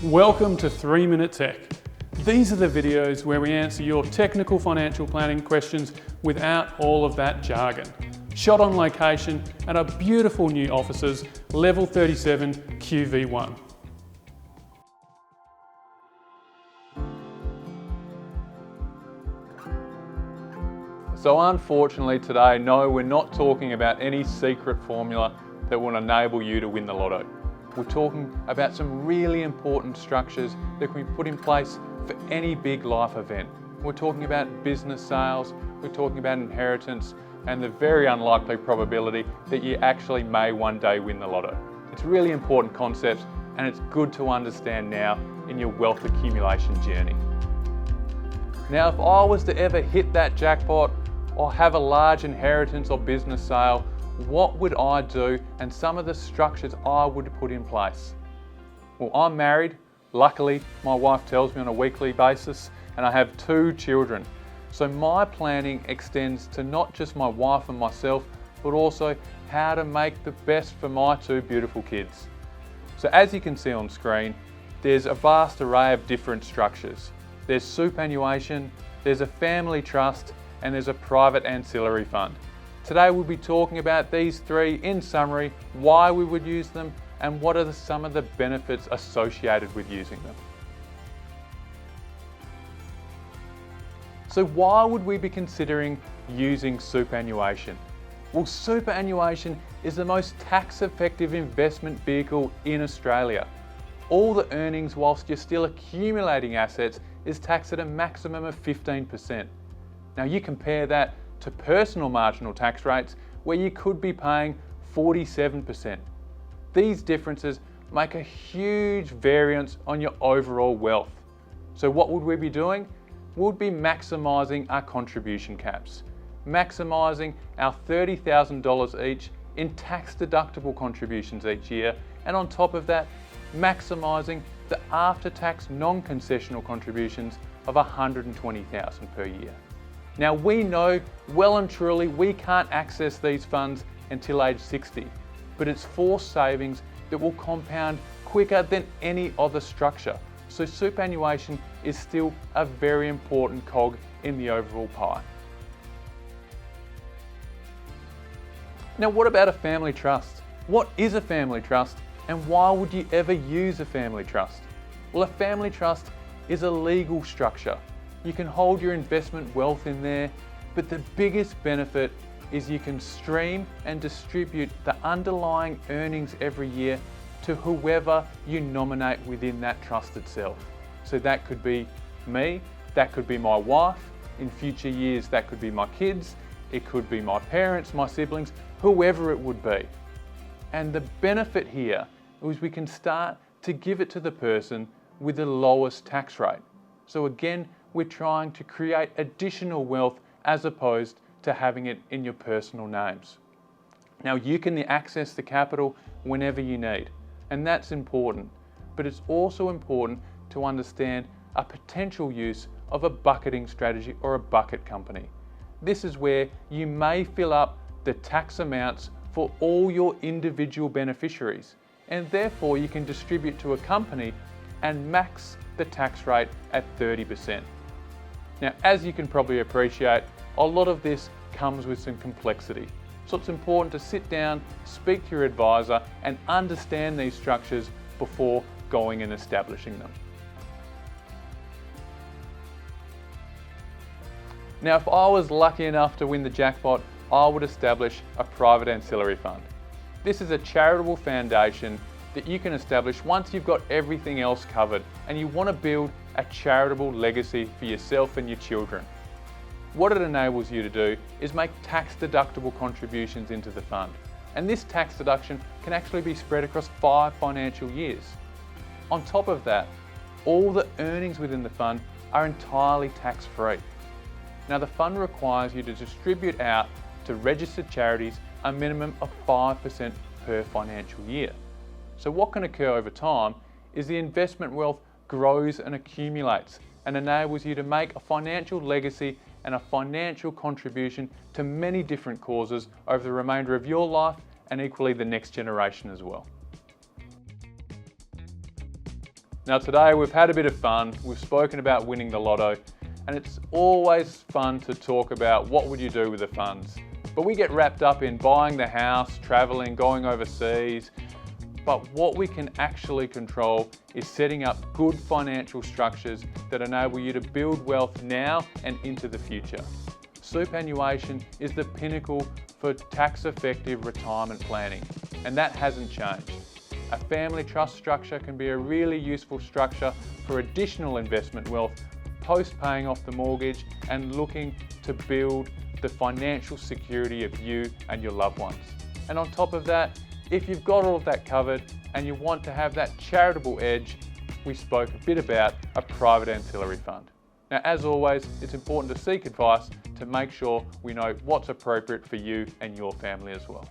Welcome to 3 Minute Tech. These are the videos where we answer your technical financial planning questions without all of that jargon. Shot on location at our beautiful new offices, Level 37 QV1. So unfortunately today, no, we're not talking about any secret formula that will enable you to win the lotto. We're talking about some really important structures that can be put in place for any big life event. We're talking about business sales, we're talking about inheritance, and the very unlikely probability that you actually may one day win the lotto. It's really important concepts, and it's good to understand now in your wealth accumulation journey. Now, if I was to ever hit that jackpot or have a large inheritance or business sale, what would I do and some of the structures I would put in place? Well, I'm married. Luckily, my wife tells me on a weekly basis, and I have 2 children. So my planning extends to not just my wife and myself, but also how to make the best for my 2 beautiful kids. So as you can see on screen, there's a vast array of different structures. There's superannuation, there's a family trust, and there's a private ancillary fund. Today we'll be talking about these 3 in summary, why we would use them, and what are some of the benefits associated with using them. So why would we be considering using superannuation? Well, superannuation is the most tax-effective investment vehicle in Australia. All the earnings whilst you're still accumulating assets is taxed at a maximum of 15%. Now you compare that to personal marginal tax rates where you could be paying 47%. These differences make a huge variance on your overall wealth. So what would we be doing? We'd be maximising our contribution caps, maximising our $30,000 each in tax deductible contributions each year, and on top of that, maximising the after-tax non-concessional contributions of $120,000 per year. Now we know well and truly we can't access these funds until age 60, but it's forced savings that will compound quicker than any other structure. So superannuation is still a very important cog in the overall pie. Now what about a family trust? What is a family trust and why would you ever use a family trust? Well, a family trust is a legal structure. You can hold your investment wealth in there, but the biggest benefit is you can stream and distribute the underlying earnings every year to whoever you nominate within that trust itself. So that could be me, that could be my wife, in future years that could be my kids, it could be my parents, my siblings, whoever it would be. And the benefit here is we can start to give it to the person with the lowest tax rate. So again, we're trying to create additional wealth as opposed to having it in your personal names. Now you can access the capital whenever you need, and that's important, but it's also important to understand a potential use of a bucketing strategy or a bucket company. This is where you may fill up the tax amounts for all your individual beneficiaries, and therefore you can distribute to a company and max the tax rate at 30%. Now, as you can probably appreciate, a lot of this comes with some complexity. So it's important to sit down, speak to your advisor, and understand these structures before going and establishing them. Now, if I was lucky enough to win the jackpot, I would establish a private ancillary fund. This is a charitable foundation that you can establish once you've got everything else covered and you want to build a charitable legacy for yourself and your children. What it enables you to do is make tax deductible contributions into the fund. And this tax deduction can actually be spread across 5 financial years. On top of that, all the earnings within the fund are entirely tax-free. Now the fund requires you to distribute out to registered charities a minimum of 5% per financial year. So what can occur over time is the investment wealth grows and accumulates and enables you to make a financial legacy and a financial contribution to many different causes over the remainder of your life and equally the next generation as well. Now today we've had a bit of fun, we've spoken about winning the lotto, and it's always fun to talk about what would you do with the funds. But we get wrapped up in buying the house, traveling, going overseas. But what we can actually control is setting up good financial structures that enable you to build wealth now and into the future. Superannuation is the pinnacle for tax-effective retirement planning, and that hasn't changed. A family trust structure can be a really useful structure for additional investment wealth post paying off the mortgage and looking to build the financial security of you and your loved ones. And on top of that, if you've got all of that covered and you want to have that charitable edge, we spoke a bit about a private ancillary fund. Now, as always, it's important to seek advice to make sure we know what's appropriate for you and your family as well.